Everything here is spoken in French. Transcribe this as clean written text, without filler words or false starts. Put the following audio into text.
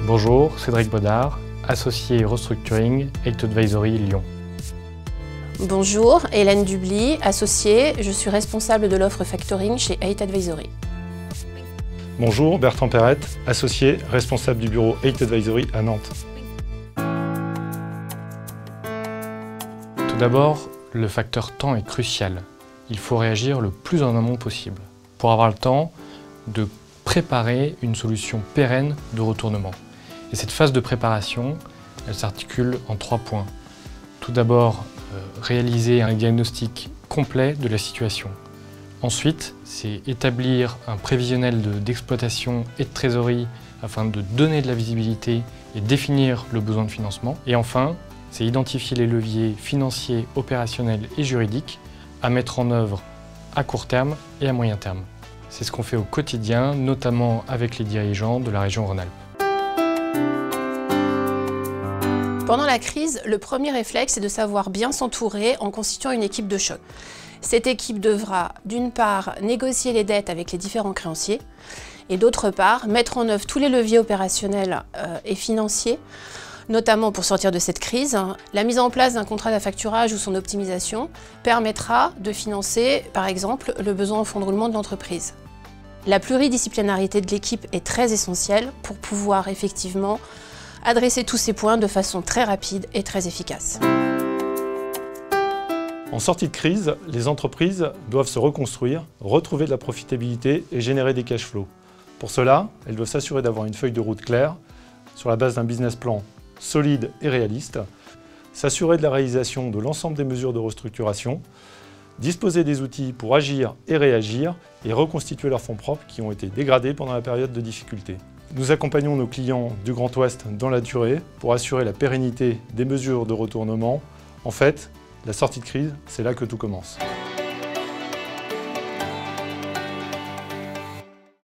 Bonjour, Cédric Baudard, associé Restructuring, Eight Advisory Lyon. Bonjour, Hélène Dubly, associée, je suis responsable de l'offre factoring chez Eight Advisory. Bonjour, Bertrand Perrette, associé, responsable du bureau Eight Advisory à Nantes. Tout d'abord, le facteur temps est crucial. Il faut réagir le plus en amont possible pour avoir le temps de préparer une solution pérenne de retournement. Et cette phase de préparation, elle s'articule en 3 points. Tout d'abord, réaliser un diagnostic complet de la situation. Ensuite, c'est établir un prévisionnel d'exploitation et de trésorerie afin de donner de la visibilité et définir le besoin de financement. Et enfin, c'est identifier les leviers financiers, opérationnels et juridiques à mettre en œuvre à court terme et à moyen terme. C'est ce qu'on fait au quotidien, notamment avec les dirigeants de la région Rhône-Alpes. Pendant la crise, le premier réflexe est de savoir bien s'entourer en constituant une équipe de choc. Cette équipe devra, d'une part, négocier les dettes avec les différents créanciers et d'autre part, mettre en œuvre tous les leviers opérationnels et financiers, notamment pour sortir de cette crise. La mise en place d'un contrat d'affacturage ou son optimisation permettra de financer, par exemple, le besoin en fonds de roulement de l'entreprise. La pluridisciplinarité de l'équipe est très essentielle pour pouvoir effectivement adresser tous ces points de façon très rapide et très efficace. En sortie de crise, les entreprises doivent se reconstruire, retrouver de la profitabilité et générer des cash flows. Pour cela, elles doivent s'assurer d'avoir une feuille de route claire, sur la base d'un business plan solide et réaliste, s'assurer de la réalisation de l'ensemble des mesures de restructuration, disposer des outils pour agir et réagir et reconstituer leurs fonds propres qui ont été dégradés pendant la période de difficulté. Nous accompagnons nos clients du Grand Ouest dans la durée pour assurer la pérennité des mesures de retournement. En fait, la sortie de crise, c'est là que tout commence.